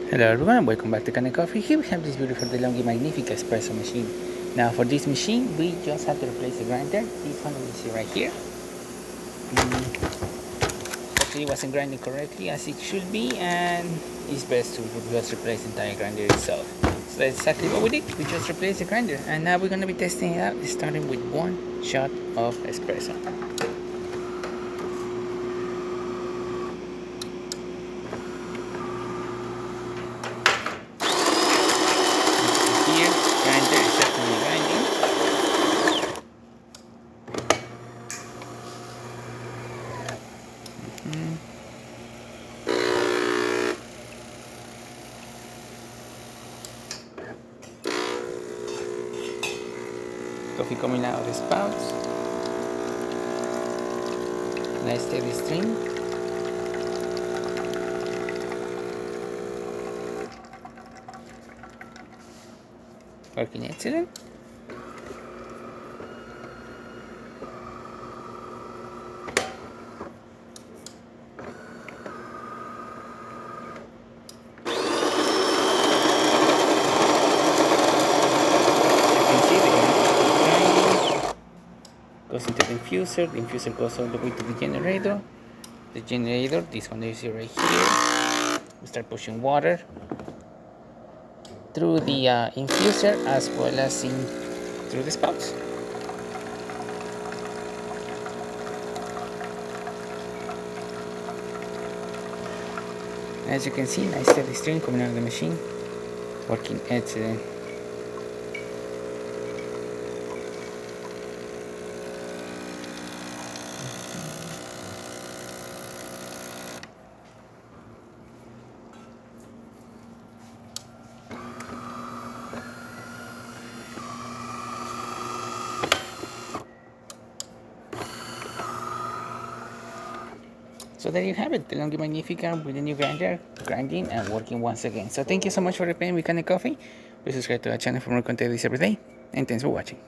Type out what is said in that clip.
Hello everyone, welcome back to Can Coffee. Here we have this beautiful Delonghi Magnifica espresso machine. Now for this machine, we just have to replace the grinder. This one you see right here. Actually it wasn't grinding correctly as it should be, and it's best to just replace the entire grinder itself. So that's exactly what we did. We just replaced the grinder, and now we're going to be testing it out, starting with one shot of espresso. Coffee coming out of the spouts. Nice steady stream. Working excellent. Goes into the infuser goes all the way to the generator. The generator, this one is right here. We start pushing water through the infuser as well as through the spouts. As you can see, nice steady stream coming out of the machine, working excellent. So there you have it, Delonghi Magnifica with the new grinder, grinding and working once again. So thank you so much for replaying with Can Coffee. Please subscribe to our channel for more content every day, and thanks for watching.